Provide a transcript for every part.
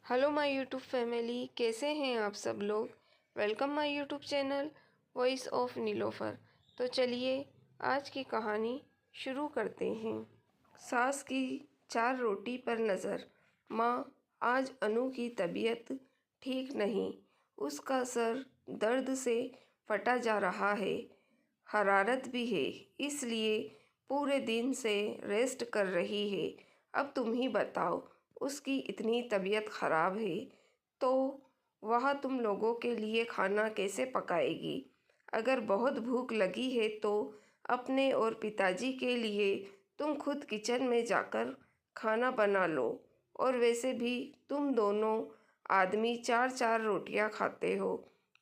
Hello my YouTube family, कैसे हैं आप सब लोग। Welcome my YouTube channel voice of Nilofer. तो चलिए आज की कहानी शुरू करते हैं। सास की 4 रोटी पर नज़र। माँ, आज अनु की तबीयत ठीक नहीं, उसका सर दर्द से फटा जा रहा है, हरारत भी है, इसलिए पूरे दिन से रेस्ट कर रही है। अब तुम ही बताओ, उसकी इतनी तबीयत ख़राब है तो वह तुम लोगों के लिए खाना कैसे पकाएगी। अगर बहुत भूख लगी है तो अपने और पिताजी के लिए तुम खुद किचन में जाकर खाना बना लो। और वैसे भी तुम दोनों आदमी 4-4 रोटियां खाते हो।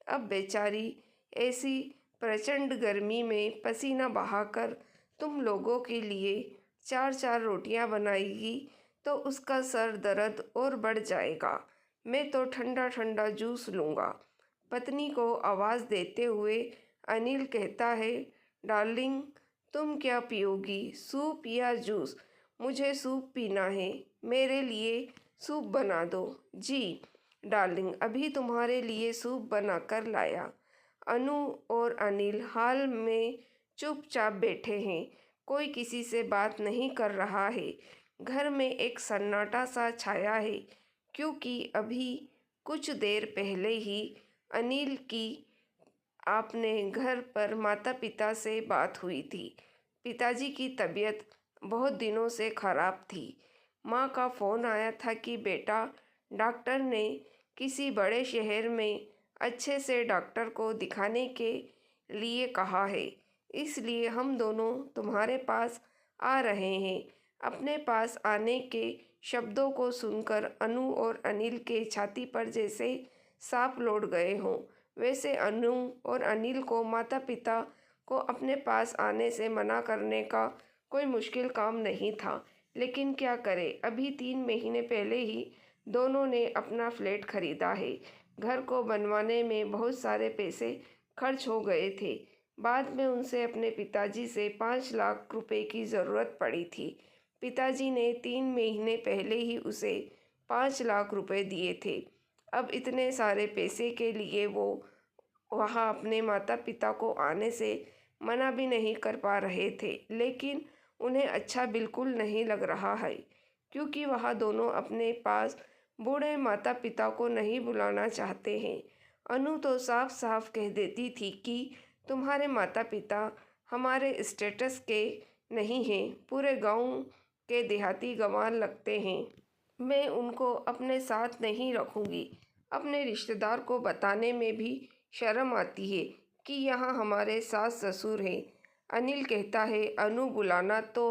अब बेचारी ऐसी प्रचंड गर्मी में पसीना बहाकर तुम लोगों के लिए 4-4 रोटियां बनाएगी तो उसका सर दर्द और बढ़ जाएगा। मैं तो ठंडा ठंडा जूस लूँगा। पत्नी को आवाज़ देते हुए अनिल कहता है, डार्लिंग तुम क्या पियोगी, सूप या जूस। मुझे सूप पीना है, मेरे लिए सूप बना दो। जी डार्लिंग, अभी तुम्हारे लिए सूप बना कर लाया। अनु और अनिल हाल में चुपचाप बैठे हैं, कोई किसी से बात नहीं कर रहा है। घर में एक सन्नाटा सा छाया है, क्योंकि अभी कुछ देर पहले ही अनिल की आपने घर पर माता पिता से बात हुई थी। पिताजी की तबीयत बहुत दिनों से ख़राब थी। माँ का फ़ोन आया था कि बेटा, डॉक्टर ने किसी बड़े शहर में अच्छे से डॉक्टर को दिखाने के लिए कहा है, इसलिए हम दोनों तुम्हारे पास आ रहे हैं। अपने पास आने के शब्दों को सुनकर अनु और अनिल के छाती पर जैसे सांप लौट गए हों। वैसे अनु और अनिल को माता पिता को अपने पास आने से मना करने का कोई मुश्किल काम नहीं था, लेकिन क्या करें, अभी 3 महीने पहले ही दोनों ने अपना फ्लैट खरीदा है। घर को बनवाने में बहुत सारे पैसे खर्च हो गए थे। बाद में उनसे अपने पिताजी से 5 लाख रुपए की ज़रूरत पड़ी थी। पिताजी ने 3 महीने पहले ही उसे 5 लाख रुपए दिए थे। अब इतने सारे पैसे के लिए वो वहाँ अपने माता पिता को आने से मना भी नहीं कर पा रहे थे, लेकिन उन्हें अच्छा बिल्कुल नहीं लग रहा है, क्योंकि वह दोनों अपने पास बूढ़े माता पिता को नहीं बुलाना चाहते हैं। अनु तो साफ साफ कह देती थी कि तुम्हारे माता पिता हमारे स्टेटस के नहीं हैं, पूरे गांव के देहाती गंवार लगते हैं। मैं उनको अपने साथ नहीं रखूँगी। अपने रिश्तेदार को बताने में भी शर्म आती है कि यहाँ हमारे सास ससुर हैं। अनिल कहता है, अनु बुलाना तो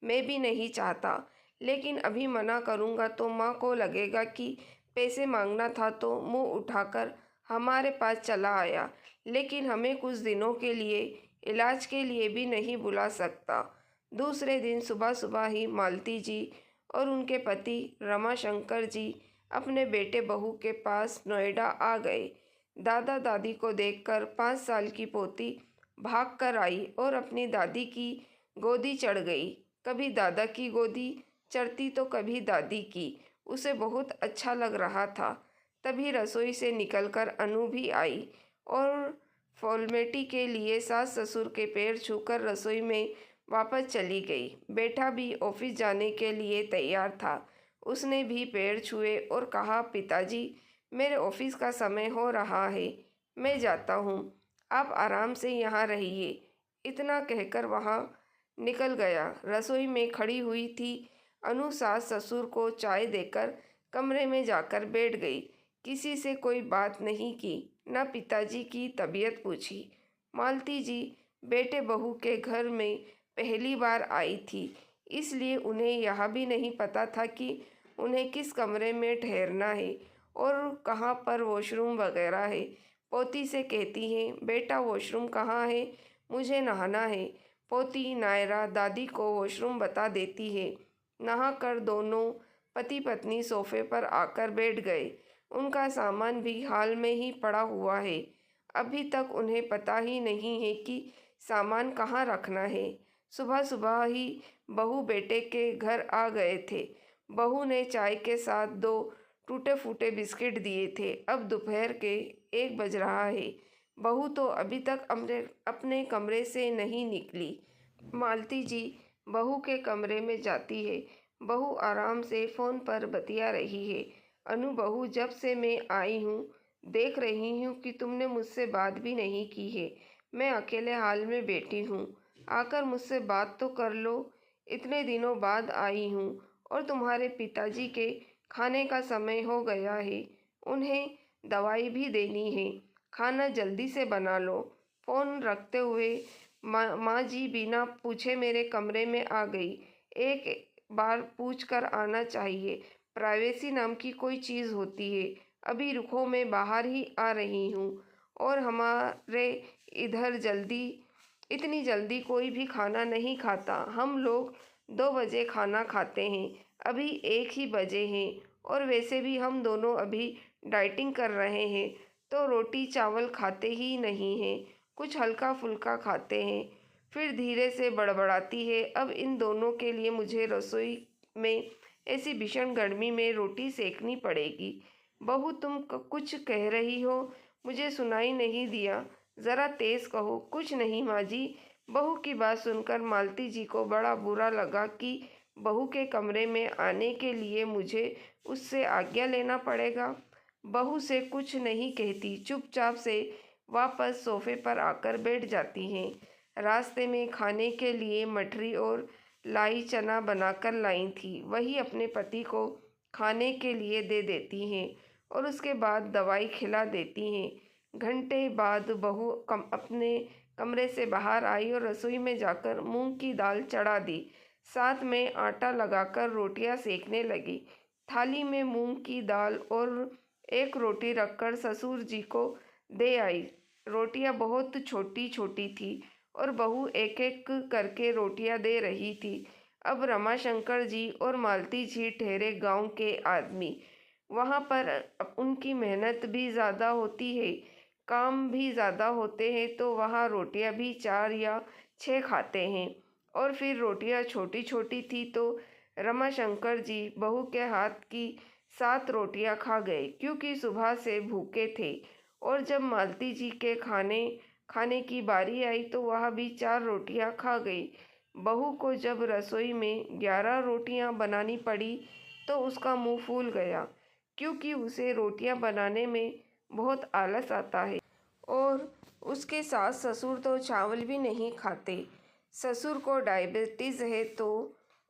मैं भी नहीं चाहता, लेकिन अभी मना करूँगा तो माँ को लगेगा कि पैसे मांगना था तो मुंह उठाकर हमारे पास चला आया, लेकिन हमें कुछ दिनों के लिए इलाज के लिए भी नहीं बुला सकता। दूसरे दिन सुबह सुबह ही मालती जी और उनके पति रमाशंकर जी अपने बेटे बहू के पास नोएडा आ गए। दादा दादी को देखकर 5 साल की पोती भाग कर आई और अपनी दादी की गोदी चढ़ गई। कभी दादा की गोदी चढ़ती तो कभी दादी की। उसे बहुत अच्छा लग रहा था। तभी रसोई से निकलकर अनु भी आई और फॉर्मेलिटी के लिए सास ससुर के पैर छूकर रसोई में वापस चली गई। बेटा भी ऑफिस जाने के लिए तैयार था। उसने भी पैर छुए और कहा, पिताजी मेरे ऑफिस का समय हो रहा है, मैं जाता हूँ, आप आराम से यहाँ रहिए। इतना कहकर वहाँ निकल गया। रसोई में खड़ी हुई थी अनु सास ससुर को चाय देकर कमरे में जाकर बैठ गई। किसी से कोई बात नहीं की, न पिताजी की तबीयत पूछी। मालती जी बेटे बहू के घर में पहली बार आई थी, इसलिए उन्हें यह भी नहीं पता था कि उन्हें किस कमरे में ठहरना है और कहाँ पर वॉशरूम वगैरह है। पोती से कहती हैं, बेटा वॉशरूम कहाँ है, मुझे नहाना है। पोती नायरा दादी को वॉशरूम बता देती है। नहाकर दोनों पति पत्नी सोफे पर आकर बैठ गए। उनका सामान भी हाल में ही पड़ा हुआ है। अभी तक उन्हें पता ही नहीं है कि सामान कहाँ रखना है। सुबह सुबह ही बहू बेटे के घर आ गए थे। बहू ने चाय के साथ 2 टूटे फूटे बिस्किट दिए थे। अब दोपहर के 1 बज रहा है। बहू तो अभी तक अपने कमरे से नहीं निकली। मालती जी बहू के कमरे में जाती है। बहू आराम से फ़ोन पर बतिया रही है। अनु बहू, जब से मैं आई हूँ देख रही हूँ कि तुमने मुझसे बात भी नहीं की है। मैं अकेले हाल में बैठी हूँ, आकर मुझसे बात तो कर लो। इतने दिनों बाद आई हूँ और तुम्हारे पिताजी के खाने का समय हो गया है। उन्हें दवाई भी देनी है। खाना जल्दी से बना लो। फ़ोन रखते हुए माँ जी बिना पूछे मेरे कमरे में आ गई। एक बार पूछ कर आना चाहिए। प्राइवेसी नाम की कोई चीज़ होती है। अभी रुको, मैं बाहर ही आ रही हूँ। और हमारे इधर इतनी जल्दी कोई भी खाना नहीं खाता। हम लोग 2 बजे खाना खाते हैं। अभी 1 ही बजे हैं और वैसे भी हम दोनों अभी डाइटिंग कर रहे हैं तो रोटी चावल खाते ही नहीं हैं, कुछ हल्का फुल्का खाते हैं। फिर धीरे से बड़बड़ाती है, अब इन दोनों के लिए मुझे रसोई में ऐसी भीषण गर्मी में रोटी सेकनी पड़ेगी। बहू, तुम कुछ कह रही हो? मुझे सुनाई नहीं दिया, ज़रा तेज़ कहो। कुछ नहीं माँ जी। बहू की बात सुनकर मालती जी को बड़ा बुरा लगा कि बहू के कमरे में आने के लिए मुझे उससे आज्ञा लेना पड़ेगा। बहू से कुछ नहीं कहती, चुपचाप से वापस सोफे पर आकर बैठ जाती हैं। रास्ते में खाने के लिए मठरी और लाई चना बनाकर लाई थी, वही अपने पति को खाने के लिए दे देती हैं और उसके बाद दवाई खिला देती हैं। घंटे बाद बहू अपने कमरे से बाहर आई और रसोई में जाकर मूंग की दाल चढ़ा दी। साथ में आटा लगाकर रोटियां सेकने लगी। थाली में मूंग की दाल और एक रोटी रखकर ससुर जी को दे आई। रोटियां बहुत छोटी छोटी थी और बहू एक एक करके रोटियां दे रही थी। अब रमाशंकर जी और मालती जी ठहरे गांव के आदमी। वहाँ पर उनकी मेहनत भी ज़्यादा होती है, काम भी ज़्यादा होते हैं, तो वहाँ रोटियां भी 4 या 6 खाते हैं। और फिर रोटियां छोटी छोटी थी तो रमाशंकर जी बहू के हाथ की 7 रोटियां खा गए, क्योंकि सुबह से भूखे थे। और जब मालती जी के खाने की बारी आई तो वह भी 4 रोटियां खा गई। बहू को जब रसोई में 11 रोटियां बनानी पड़ी तो उसका मुंह फूल गया, क्योंकि उसे रोटियां बनाने में बहुत आलस आता है। और उसके सास ससुर तो चावल भी नहीं खाते। ससुर को डायबिटीज़ है तो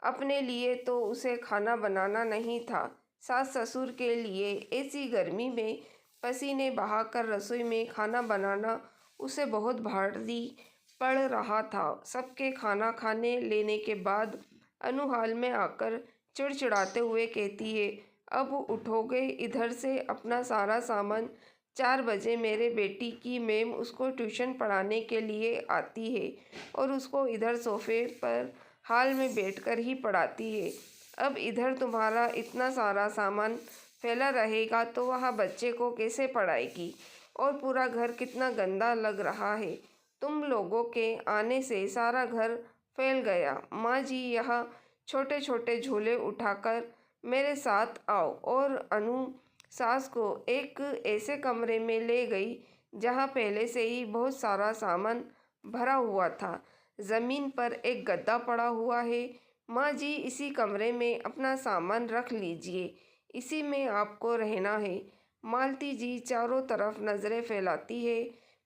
अपने लिए तो उसे खाना बनाना नहीं था, सास ससुर के लिए ऐसी गर्मी में पसीने बहाकर रसोई में खाना बनाना उसे बहुत भारी पड़ रहा था। सबके खाना खाने लेने के बाद अनु हाल में आकर चिड़चिड़ाते हुए कहती है, अब उठोगे इधर से अपना सारा सामान। 4 बजे मेरे बेटी की मैम उसको ट्यूशन पढ़ाने के लिए आती है और उसको इधर सोफे पर हाल में बैठकर ही पढ़ाती है। अब इधर तुम्हारा इतना सारा सामान फैला रहेगा तो वह बच्चे को कैसे पढ़ाएगी? और पूरा घर कितना गंदा लग रहा है। तुम लोगों के आने से सारा घर फैल गया। माँ जी, यहाँ छोटे छोटे झोले उठाकर मेरे साथ आओ। और अनु सास को एक ऐसे कमरे में ले गई जहाँ पहले से ही बहुत सारा सामान भरा हुआ था। ज़मीन पर एक गद्दा पड़ा हुआ है। माँ जी, इसी कमरे में अपना सामान रख लीजिए, इसी में आपको रहना है। मालती जी चारों तरफ नज़रें फैलाती है।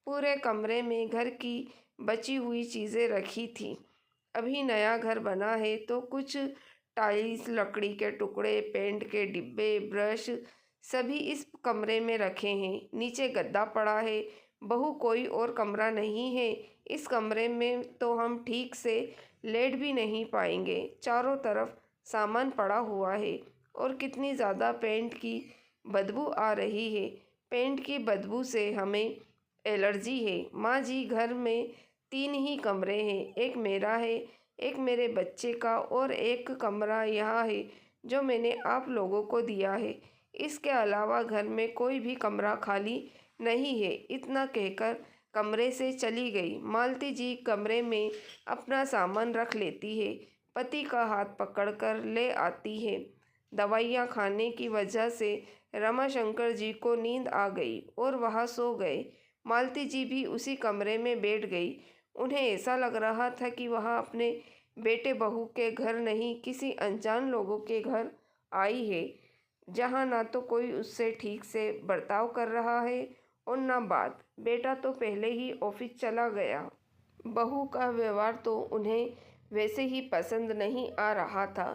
पूरे कमरे में घर की बची हुई चीज़ें रखी थी। अभी नया घर बना है तो कुछ टाइल्स, लकड़ी के टुकड़े, पेंट के डिब्बे, ब्रश सभी इस कमरे में रखे हैं। नीचे गद्दा पड़ा है। बहू, कोई और कमरा नहीं है? इस कमरे में तो हम ठीक से लेट भी नहीं पाएंगे। चारों तरफ सामान पड़ा हुआ है और कितनी ज़्यादा पेंट की बदबू आ रही है। पेंट की बदबू से हमें एलर्जी है। माँ जी, घर में 3 ही कमरे हैं, एक मेरा है, एक मेरे बच्चे का और एक कमरा यहाँ है जो मैंने आप लोगों को दिया है। इसके अलावा घर में कोई भी कमरा खाली नहीं है। इतना कहकर कमरे से चली गई। मालती जी कमरे में अपना सामान रख लेती है, पति का हाथ पकड़कर ले आती है। दवाइयाँ खाने की वजह से रमाशंकर जी को नींद आ गई और वहाँ सो गए। मालती जी भी उसी कमरे में बैठ गई। उन्हें ऐसा लग रहा था कि वह अपने बेटे बहू के घर नहीं, किसी अनजान लोगों के घर आई है, जहाँ ना तो कोई उससे ठीक से बर्ताव कर रहा है और ना बात। बेटा तो पहले ही ऑफिस चला गया। बहू का व्यवहार तो उन्हें वैसे ही पसंद नहीं आ रहा था।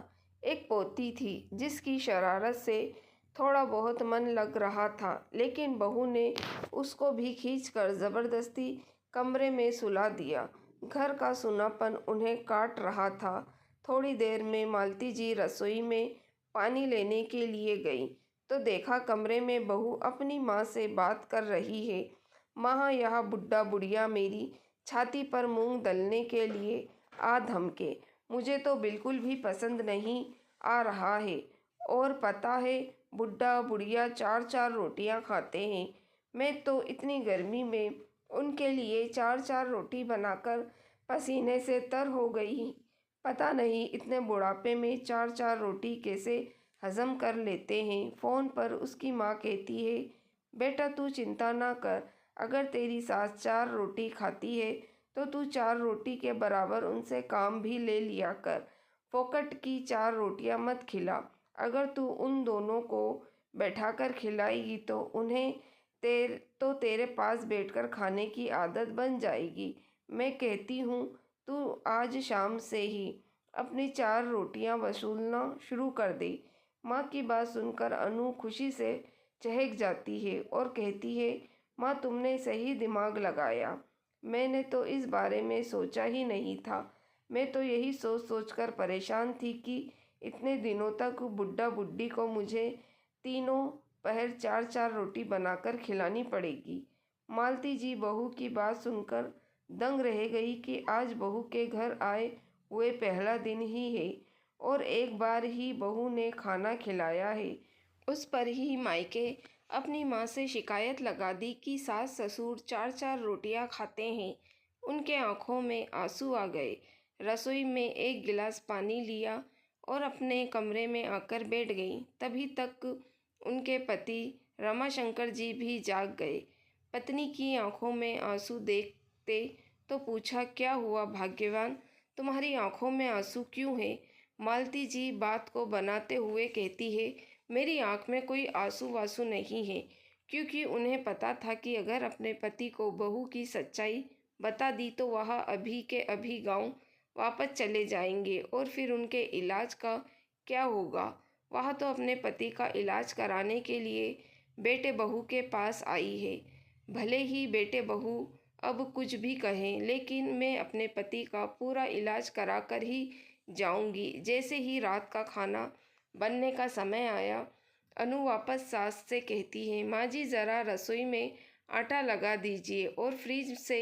एक पोती थी जिसकी शरारत से थोड़ा बहुत मन लग रहा था, लेकिन बहू ने उसको भी खींचकर ज़बरदस्ती कमरे में सुला दिया। घर का सूनापन उन्हें काट रहा था। थोड़ी देर में मालती जी रसोई में पानी लेने के लिए गई तो देखा कमरे में बहू अपनी माँ से बात कर रही है। माँ, यह बुढ़ा बुढ़िया मेरी छाती पर मूंग दलने के लिए आ धमके। मुझे तो बिल्कुल भी पसंद नहीं आ रहा है। और पता है, बुढ़ा बुढ़िया 4-4 रोटियां खाते हैं। मैं तो इतनी गर्मी में उनके लिए 4-4 रोटी बनाकर पसीने से तर हो गई। पता नहीं इतने बुढ़ापे में 4-4 रोटी कैसे हजम कर लेते हैं। फ़ोन पर उसकी माँ कहती है, बेटा तू चिंता ना कर, अगर तेरी सास 4 रोटी खाती है तो तू 4 रोटी के बराबर उनसे काम भी ले लिया कर। फोकट की 4 रोटियां मत खिला। अगर तू उन दोनों को बैठाकर खिलाएगी तो उन्हें तेरे पास बैठकर खाने की आदत बन जाएगी। मैं कहती हूँ तू आज शाम से ही अपनी 4 रोटियां वसूलना शुरू कर दे। माँ की बात सुनकर अनु खुशी से चहक जाती है और कहती है, माँ तुमने सही दिमाग लगाया। मैंने तो इस बारे में सोचा ही नहीं था। मैं तो यही सोच सोचकर परेशान थी कि इतने दिनों तक बुढ़ा बुढ़ी को मुझे तीनों पहर 4-4 रोटी बनाकर खिलानी पड़ेगी। मालती जी बहू की बात सुनकर दंग रह गई कि आज बहू के घर आए हुए पहला दिन ही है और एक बार ही बहू ने खाना खिलाया है। उस पर ही मायके अपनी माँ से शिकायत लगा दी कि सास ससुर 4-4 रोटियां खाते हैं। उनके आंखों में आंसू आ गए। रसोई में एक गिलास पानी लिया और अपने कमरे में आकर बैठ गई। तभी तक उनके पति रमाशंकर जी भी जाग गए। पत्नी की आंखों में आंसू देखते तो पूछा, क्या हुआ भाग्यवान, तुम्हारी आंखों में आंसू क्यों है? मालती जी बात को बनाते हुए कहती है, मेरी आंख में कोई आंसू वासू नहीं है, क्योंकि उन्हें पता था कि अगर अपने पति को बहू की सच्चाई बता दी तो वह अभी के अभी गांव वापस चले जाएंगे और फिर उनके इलाज का क्या होगा। वह तो अपने पति का इलाज कराने के लिए बेटे बहू के पास आई है। भले ही बेटे बहू अब कुछ भी कहें, लेकिन मैं अपने पति का पूरा इलाज करा कर ही जाऊंगी। जैसे ही रात का खाना बनने का समय आया, अनु वापस सास से कहती है, माँ जी ज़रा रसोई में आटा लगा दीजिए और फ्रिज से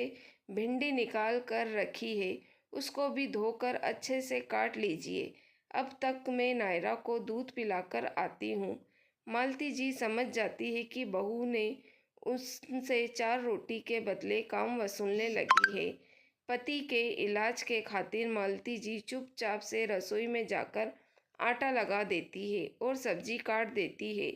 भिंडी निकाल कर रखी है, उसको भी धोकर अच्छे से काट लीजिए। अब तक मैं नायरा को दूध पिलाकर आती हूँ। मालती जी समझ जाती है कि बहू ने उससे 4 रोटी के बदले काम वसूलने लगी है। पति के इलाज के खातिर मालती जी चुपचाप से रसोई में जाकर आटा लगा देती है और सब्जी काट देती है।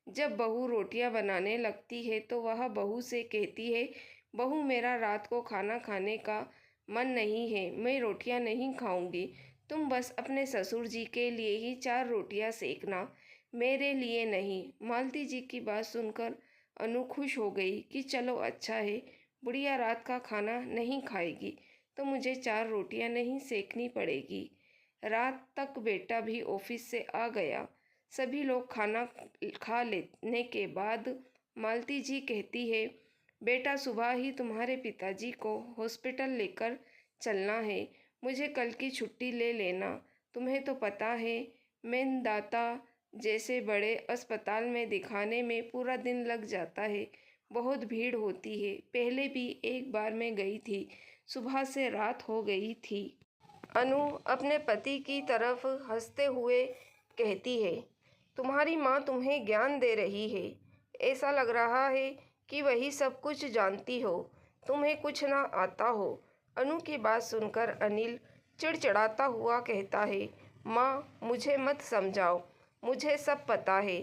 जब बहू रोटियां बनाने लगती है तो वह बहू से कहती है, बहू मेरा रात को खाना खाने का मन नहीं है, मैं रोटियां नहीं खाऊंगी। तुम बस अपने ससुर जी के लिए ही 4 रोटियां सेकना, मेरे लिए नहीं। मालती जी की बात सुनकर अनु खुश हो गई कि चलो अच्छा है, बुढ़िया रात का खाना नहीं खाएगी तो मुझे 4 रोटियां नहीं सेकनी पड़ेगी। रात तक बेटा भी ऑफिस से आ गया। सभी लोग खाना खा लेने के बाद मालती जी कहती है, बेटा सुबह ही तुम्हारे पिताजी को हॉस्पिटल लेकर चलना है, मुझे कल की छुट्टी ले लेना। तुम्हें तो पता है मेनदाता जैसे बड़े अस्पताल में दिखाने में पूरा दिन लग जाता है, बहुत भीड़ होती है। पहले भी एक बार मैं गई थी, सुबह से रात हो गई थी। अनु अपने पति की तरफ हंसते हुए कहती है, तुम्हारी माँ तुम्हें ज्ञान दे रही है। ऐसा लग रहा है कि वही सब कुछ जानती हो, तुम्हें कुछ ना आता हो। अनु की बात सुनकर अनिल चिड़चिड़ाता हुआ कहता है, माँ मुझे मत समझाओ, मुझे सब पता है।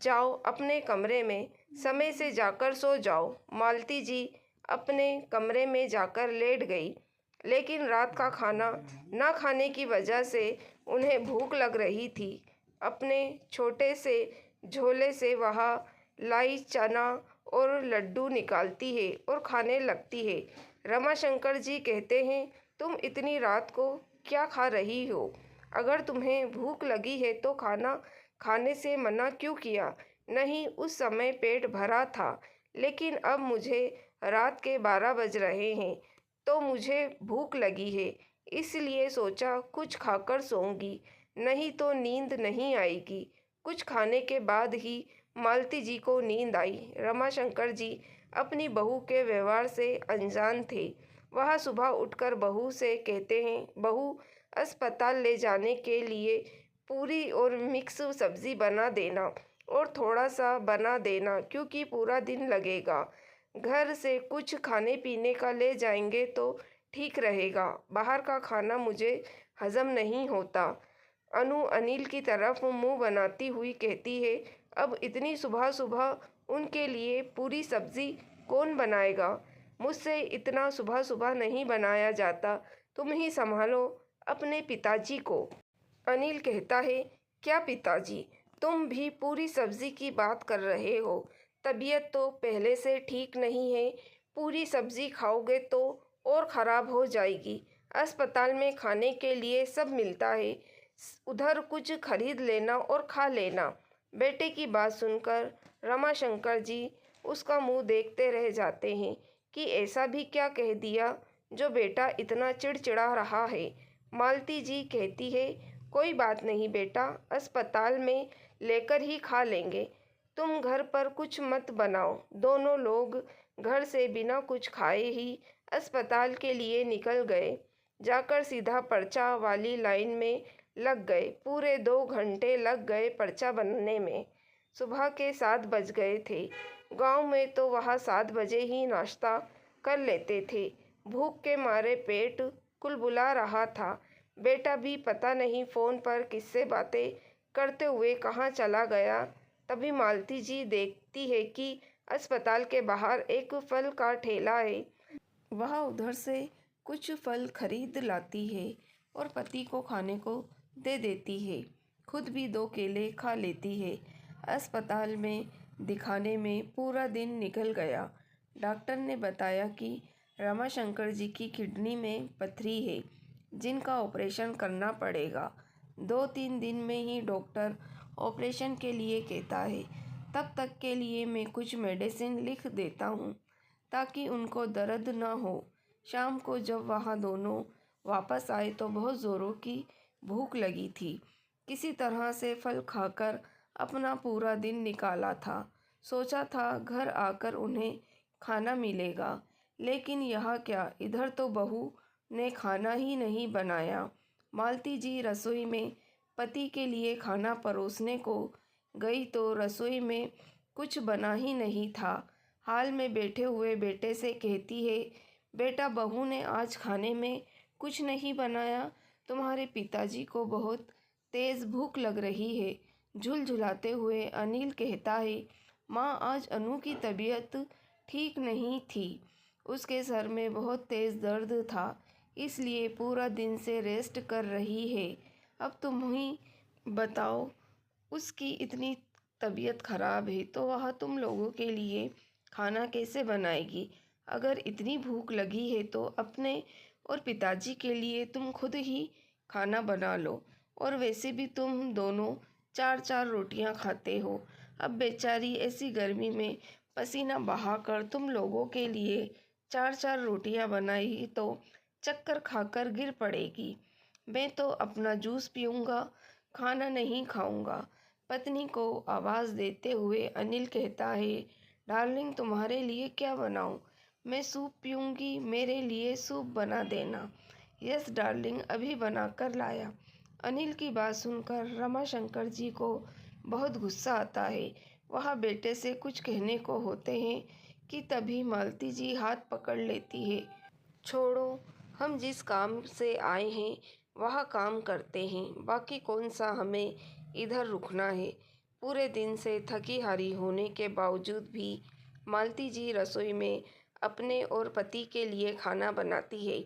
जाओ अपने कमरे में समय से जाकर सो जाओ। मालती जी अपने कमरे में जाकर लेट गई, लेकिन रात का खाना न खाने की वजह से उन्हें भूख लग रही थी। अपने छोटे से झोले से वह लाई चना और लड्डू निकालती है और खाने लगती है। रमाशंकर जी कहते हैं, तुम इतनी रात को क्या खा रही हो? अगर तुम्हें भूख लगी है तो खाना खाने से मना क्यों किया? नहीं, उस समय पेट भरा था, लेकिन अब मुझे रात के 12 बज रहे हैं तो मुझे भूख लगी है, इसलिए सोचा कुछ खाकर सोऊंगी, नहीं तो नींद नहीं आएगी। कुछ खाने के बाद ही मालती जी को नींद आई। रमाशंकर जी अपनी बहू के व्यवहार से अनजान थे। वह सुबह उठकर बहू से कहते हैं, बहू अस्पताल ले जाने के लिए पूरी और मिक्स सब्जी बना देना और थोड़ा सा बना देना, क्योंकि पूरा दिन लगेगा। घर से कुछ खाने पीने का ले जाएंगे तो ठीक रहेगा, बाहर का खाना मुझे हजम नहीं होता। अनु अनिल की तरफ मुंह बनाती हुई कहती है, अब इतनी सुबह सुबह उनके लिए पूरी सब्जी कौन बनाएगा? मुझसे इतना सुबह सुबह नहीं बनाया जाता, तुम ही संभालो अपने पिताजी को। अनिल कहता है, क्या पिताजी, तुम भी पूरी सब्जी की बात कर रहे हो? तबीयत तो पहले से ठीक नहीं है, पूरी सब्जी खाओगे तो और ख़राब हो जाएगी। अस्पताल में खाने के लिए सब मिलता है, उधर कुछ खरीद लेना और खा लेना। बेटे की बात सुनकर रमाशंकर जी उसका मुंह देखते रह जाते हैं कि ऐसा भी क्या कह दिया जो बेटा इतना चिड़चिड़ा रहा है। मालती जी कहती है, कोई बात नहीं बेटा, अस्पताल में लेकर ही खा लेंगे, तुम घर पर कुछ मत बनाओ। दोनों लोग घर से बिना कुछ खाए ही अस्पताल के लिए निकल गए। जाकर सीधा पर्चा वाली लाइन में लग गए। पूरे 2 घंटे लग गए पर्चा बनने में। सुबह के 7 बज गए थे। गांव में तो वह 7 बजे ही नाश्ता कर लेते थे। भूख के मारे पेट कुलबुला रहा था। बेटा भी पता नहीं फ़ोन पर किससे बातें करते हुए कहाँ चला गया। तभी मालती जी देखती है कि अस्पताल के बाहर एक फल का ठेला है। वह उधर से कुछ फल खरीद लाती है और पति को खाने को दे देती है। खुद भी 2 केले खा लेती है। अस्पताल में दिखाने में पूरा दिन निकल गया। डॉक्टर ने बताया कि रमाशंकर जी की किडनी में पथरी है, जिनका ऑपरेशन करना पड़ेगा। 2-3 दिन में ही डॉक्टर ऑपरेशन के लिए कहता है। तब तक के लिए मैं कुछ मेडिसिन लिख देता हूँ ताकि उनको दर्द न हो। शाम को जब वह दोनों वापस आए तो बहुत ज़ोरों की भूख लगी थी। किसी तरह से फल खाकर अपना पूरा दिन निकाला था। सोचा था घर आकर उन्हें खाना मिलेगा, लेकिन यह क्या, इधर तो बहू ने खाना ही नहीं बनाया। मालती जी रसोई में पति के लिए खाना परोसने को गई तो रसोई में कुछ बना ही नहीं था। हाल में बैठे हुए बेटे से कहती है, बेटा, बहू ने आज खाने में कुछ नहीं बनाया, तुम्हारे पिताजी को बहुत तेज़ भूख लग रही है। झुलझुलाते हुए अनिल कहता है, माँ, आज अनु की तबीयत ठीक नहीं थी, उसके सर में बहुत तेज़ दर्द था, इसलिए पूरा दिन से रेस्ट कर रही है। अब तुम ही बताओ, उसकी इतनी तबीयत ख़राब है तो वह तुम लोगों के लिए खाना कैसे बनाएगी? अगर इतनी भूख लगी है तो अपने और पिताजी के लिए तुम खुद ही खाना बना लो। और वैसे भी तुम दोनों 4-4 रोटियां खाते हो। अब बेचारी ऐसी गर्मी में पसीना बहाकर तुम लोगों के लिए 4-4 रोटियां बनाई तो चक्कर खाकर गिर पड़ेगी। मैं तो अपना जूस पीऊँगा, खाना नहीं खाऊँगा। पत्नी को आवाज़ देते हुए अनिल कहता है, डार्लिंग, तुम्हारे लिए क्या बनाऊँ? मैं सूप पीऊँगी, मेरे लिए सूप बना देना। यस डार्लिंग, अभी बना कर लाया। अनिल की बात सुनकर रमाशंकर जी को बहुत गुस्सा आता है। वह बेटे से कुछ कहने को होते हैं कि तभी मालती जी हाथ पकड़ लेती है। छोड़ो, हम जिस काम से आए हैं वह काम करते हैं, बाकी कौन सा हमें इधर रुकना है। पूरे दिन से थकी हारी होने के बावजूद भी मालती जी रसोई में अपने और पति के लिए खाना बनाती है।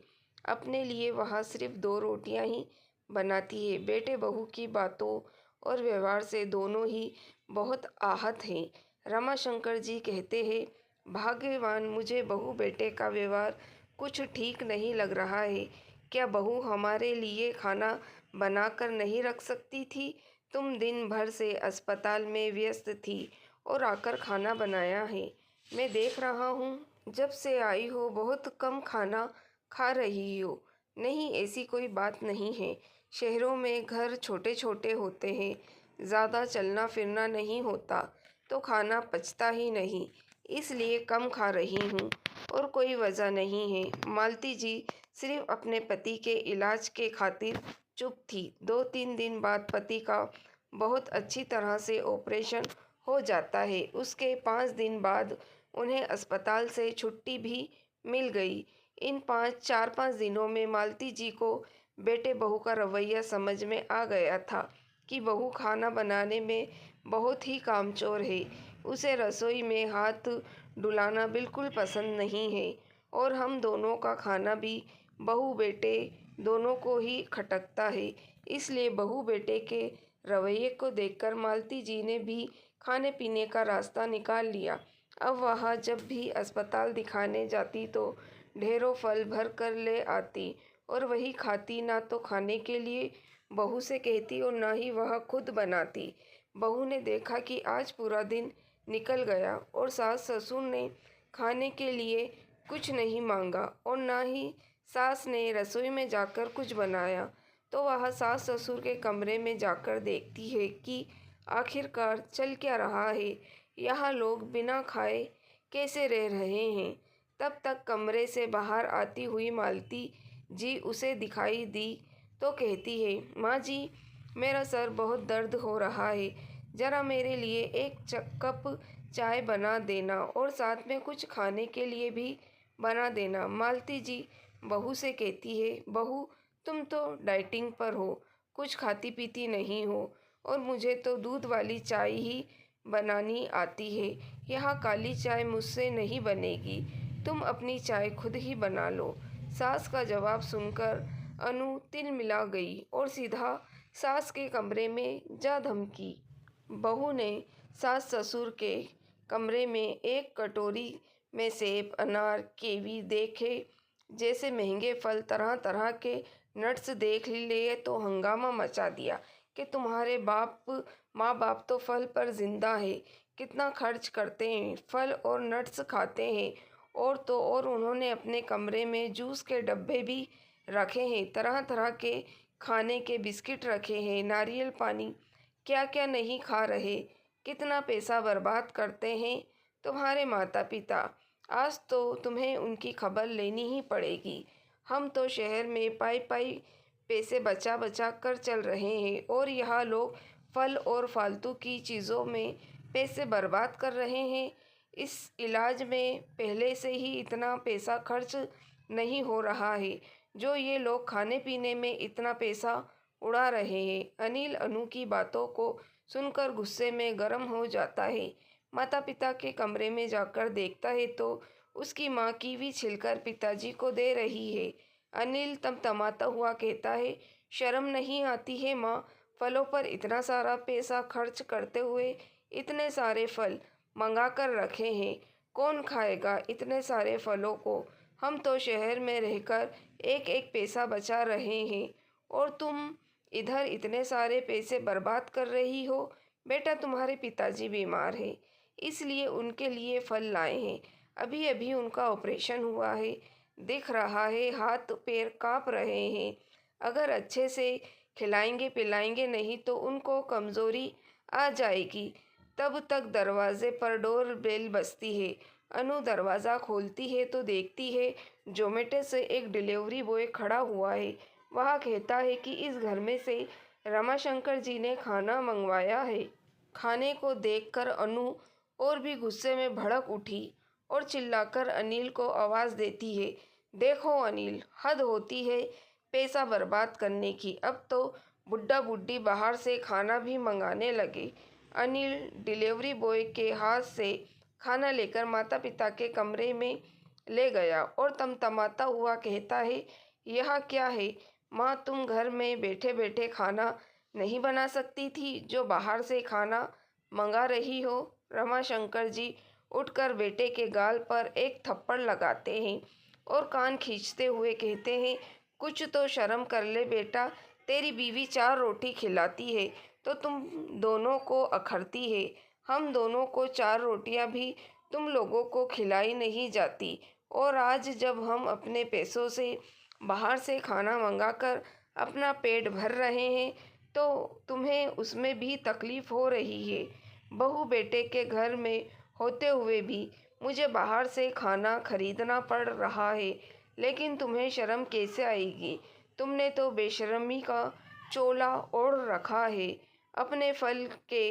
अपने लिए वह सिर्फ 2 रोटियां ही बनाती है। बेटे बहू की बातों और व्यवहार से दोनों ही बहुत आहत हैं। रमाशंकर जी कहते हैं, भाग्यवान, मुझे बहू बेटे का व्यवहार कुछ ठीक नहीं लग रहा है। क्या बहू हमारे लिए खाना बनाकर नहीं रख सकती थी? तुम दिन भर से अस्पताल में व्यस्त थी और आकर खाना बनाया है। मैं देख रहा हूँ, जब से आई हो बहुत कम खाना खा रही हो। नहीं, ऐसी कोई बात नहीं है। शहरों में घर छोटे छोटे होते हैं, ज़्यादा चलना फिरना नहीं होता तो खाना पचता ही नहीं, इसलिए कम खा रही हूँ और कोई वजह नहीं है। मालती जी सिर्फ अपने पति के इलाज के खातिर चुप थी। 2-3 दिन बाद पति का बहुत अच्छी तरह से ऑपरेशन हो जाता है। उसके 5 दिन बाद उन्हें अस्पताल से छुट्टी भी मिल गई। इन 4-5 दिनों में मालती जी को बेटे बहू का रवैया समझ में आ गया था कि बहू खाना बनाने में बहुत ही कामचोर है। उसे रसोई में हाथ डुलाना बिल्कुल पसंद नहीं है और हम दोनों का खाना भी बहू बेटे दोनों को ही खटकता है। इसलिए बहू बेटे के रवैये को देखकर मालती जी ने भी खाने पीने का रास्ता निकाल लिया। अब वह जब भी अस्पताल दिखाने जाती तो ढेरों फल भर कर ले आती और वही खाती। ना तो खाने के लिए बहू से कहती और ना ही वह खुद बनाती। बहू ने देखा कि आज पूरा दिन निकल गया और सास ससुर ने खाने के लिए कुछ नहीं मांगा और ना ही सास ने रसोई में जाकर कुछ बनाया, तो वह सास ससुर के कमरे में जाकर देखती है कि आखिरकार चल क्या रहा है, यहाँ लोग बिना खाए कैसे रह रहे हैं। तब तक कमरे से बाहर आती हुई मालती जी उसे दिखाई दी तो कहती है, माँ जी, मेरा सर बहुत दर्द हो रहा है, ज़रा मेरे लिए एक कप चाय बना देना और साथ में कुछ खाने के लिए भी बना देना। मालती जी बहू से कहती है, बहू, तुम तो डाइटिंग पर हो, कुछ खाती पीती नहीं हो और मुझे तो दूध वाली चाय ही बनानी आती है। यहाँ काली चाय मुझसे नहीं बनेगी, तुम अपनी चाय खुद ही बना लो। सास का जवाब सुनकर अनु तिलमिला गई और सीधा सास के कमरे में जा धमकी। बहू ने सास ससुर के कमरे में एक कटोरी में सेब, अनार, कीवी देखे जैसे महंगे फल, तरह तरह के नट्स देख लिए तो हंगामा मचा दिया कि तुम्हारे माँ बाप तो फल पर जिंदा है, कितना खर्च करते हैं, फल और नट्स खाते हैं। और तो और उन्होंने अपने कमरे में जूस के डब्बे भी रखे हैं, तरह तरह के खाने के बिस्किट रखे हैं, नारियल पानी, क्या क्या नहीं खा रहे। कितना पैसा बर्बाद करते हैं तुम्हारे माता पिता। आज तो तुम्हें उनकी खबर लेनी ही पड़ेगी। हम तो शहर में पाई पाई पैसे बचा बचा कर चल रहे हैं और यहाँ लोग फल और फालतू की चीज़ों में पैसे बर्बाद कर रहे हैं। इस इलाज में पहले से ही इतना पैसा खर्च नहीं हो रहा है जो ये लोग खाने पीने में इतना पैसा उड़ा रहे हैं। अनिल अनु की बातों को सुनकर गुस्से में गर्म हो जाता है। माता पिता के कमरे में जाकर देखता है तो उसकी माँ कीवी छिलकर पिताजी को दे रही है। अनिल तमतमाता हुआ कहता है, शर्म नहीं आती है माँ, फलों पर इतना सारा पैसा खर्च करते हुए इतने सारे फल मंगा कर रखे हैं, कौन खाएगा इतने सारे फलों को। हम तो शहर में रहकर एक एक पैसा बचा रहे हैं और तुम इधर इतने सारे पैसे बर्बाद कर रही हो। बेटा, तुम्हारे पिताजी बीमार हैं, इसलिए उनके लिए फल लाए हैं। अभी अभी उनका ऑपरेशन हुआ है, दिख रहा है हाथ पैर कांप रहे हैं। अगर अच्छे से खिलाएंगे पिलाएंगे नहीं तो उनको कमज़ोरी आ जाएगी। तब तक दरवाजे पर डोर बेल बजती है। अनु दरवाज़ा खोलती है तो देखती है जोमेटो से एक डिलीवरी बॉय खड़ा हुआ है। वह कहता है कि इस घर में से रमाशंकर जी ने खाना मंगवाया है। खाने को देखकर अनु और भी गुस्से में भड़क उठी और चिल्लाकर अनिल को आवाज़ देती है, देखो अनिल, हद होती है पैसा बर्बाद करने की। अब तो बुड्ढा बुड्ढी बाहर से खाना भी मंगाने लगे। अनिल डिलीवरी बॉय के हाथ से खाना लेकर माता पिता के कमरे में ले गया और तमतमाता हुआ कहता है, यह क्या है माँ, तुम घर में बैठे बैठे खाना नहीं बना सकती थी जो बाहर से खाना मंगा रही हो। रमाशंकर जी उठकर बेटे के गाल पर एक थप्पड़ लगाते हैं और कान खींचते हुए कहते हैं, कुछ तो शर्म कर ले बेटा, तेरी बीवी 4 रोटी खिलाती है तो तुम दोनों को अखरती है। हम दोनों को 4 रोटियां भी तुम लोगों को खिलाई नहीं जाती और आज जब हम अपने पैसों से बाहर से खाना मंगाकर अपना पेट भर रहे हैं तो तुम्हें उसमें भी तकलीफ़ हो रही है। बहू बेटे के घर में होते हुए भी मुझे बाहर से खाना खरीदना पड़ रहा है, लेकिन तुम्हें शर्म कैसे आएगी? तुमने तो बेशर्मी का चोला ओढ़ रखा है। अपने फल के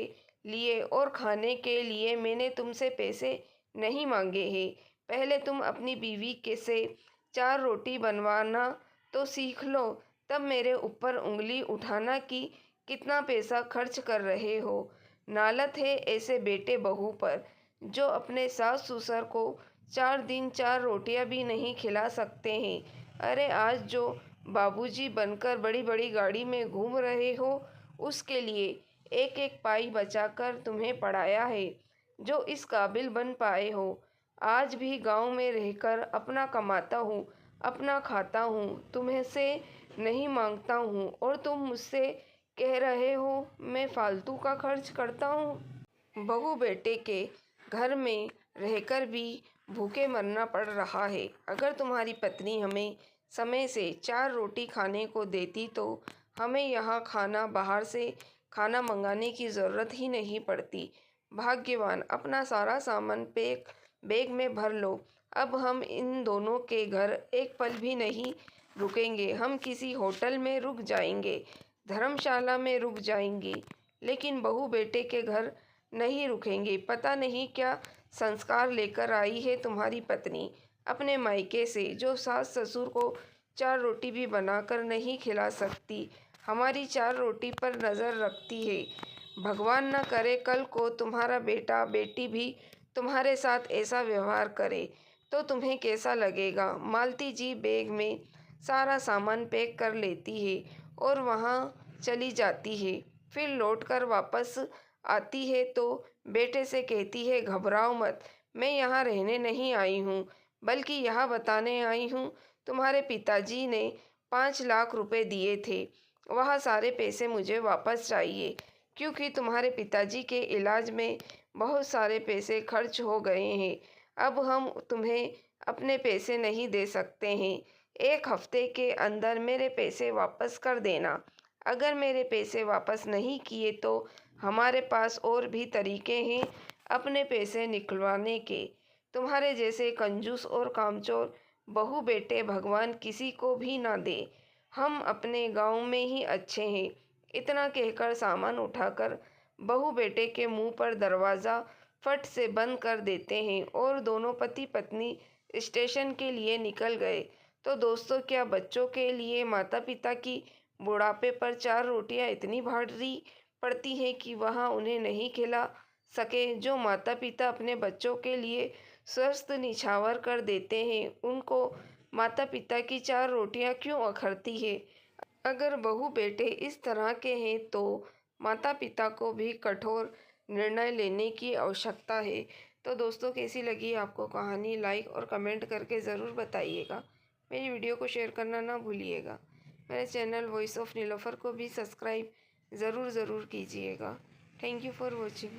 लिए और खाने के लिए मैंने तुमसे पैसे नहीं मांगे हैं। पहले तुम अपनी बीवी के से 4 रोटी बनवाना तो सीख लो, तब मेरे ऊपर उंगली उठाना कि कितना पैसा खर्च कर रहे हो। नालत है ऐसे बेटे बहू पर जो अपने सास ससुर को 4 दिन 4 रोटियां भी नहीं खिला सकते हैं। अरे आज जो बाबूजी बनकर बड़ी बड़ी गाड़ी में घूम रहे हो, उसके लिए एक एक पाई बचाकर तुम्हें पढ़ाया है जो इस काबिल बन पाए हो। आज भी गांव में रहकर अपना कमाता हूँ, अपना खाता हूँ, तुम्हें से नहीं मांगता हूँ और तुम मुझसे कह रहे हो मैं फालतू का खर्च करता हूँ। बहू बेटे के घर में रहकर भी भूखे मरना पड़ रहा है। अगर तुम्हारी पत्नी हमें समय से 4 रोटी खाने को देती तो हमें यहाँ खाना बाहर से खाना मंगाने की ज़रूरत ही नहीं पड़ती। भाग्यवान, अपना सारा सामान बैग में भर लो। अब हम इन दोनों के घर एक पल भी नहीं रुकेंगे। हम किसी होटल में रुक जाएंगे, धर्मशाला में रुक जाएंगे, लेकिन बहू बेटे के घर नहीं रुकेंगे। पता नहीं क्या संस्कार लेकर आई है तुम्हारी पत्नी अपने मायके से, जो सास ससुर को 4 रोटी भी बनाकर नहीं खिला सकती, हमारी 4 रोटी पर नज़र रखती है। भगवान न करे कल को तुम्हारा बेटा बेटी भी तुम्हारे साथ ऐसा व्यवहार करे तो तुम्हें कैसा लगेगा? मालती जी बैग में सारा सामान पैक कर लेती है और वहाँ चली जाती है। फिर लौटकर वापस आती है तो बेटे से कहती है, घबराओ मत, मैं यहाँ रहने नहीं आई हूँ, बल्कि यह बताने आई हूँ तुम्हारे पिताजी ने 5 लाख रुपए दिए थे, वह सारे पैसे मुझे वापस चाहिए, क्योंकि तुम्हारे पिताजी के इलाज में बहुत सारे पैसे खर्च हो गए हैं। अब हम तुम्हें अपने पैसे नहीं दे सकते हैं। 1 हफ्ते के अंदर मेरे पैसे वापस कर देना। अगर मेरे पैसे वापस नहीं किए तो हमारे पास और भी तरीके हैं अपने पैसे निकलवाने के। तुम्हारे जैसे कंजूस और कामचोर बहू बेटे भगवान किसी को भी ना दे। हम अपने गांव में ही अच्छे हैं। इतना कहकर सामान उठाकर बहू बेटे के मुंह पर दरवाज़ा फट से बंद कर देते हैं और दोनों पति पत्नी स्टेशन के लिए निकल गए। तो दोस्तों, क्या बच्चों के लिए माता पिता की बुढ़ापे पर 4 रोटियां इतनी भारी पड़ती हैं कि वह उन्हें नहीं खिला सके? जो माता पिता अपने बच्चों के लिए स्वस्थ निछावर कर देते हैं, उनको माता पिता की 4 रोटियां क्यों अखरती है? अगर बहू बेटे इस तरह के हैं तो माता पिता को भी कठोर निर्णय लेने की आवश्यकता है। तो दोस्तों, कैसी लगी आपको कहानी? लाइक और कमेंट करके ज़रूर बताइएगा। मेरी वीडियो को शेयर करना ना भूलिएगा। मेरे चैनल वॉइस ऑफ नीलोफर को भी सब्सक्राइब ज़रूर कीजिएगा। Thank you for watching.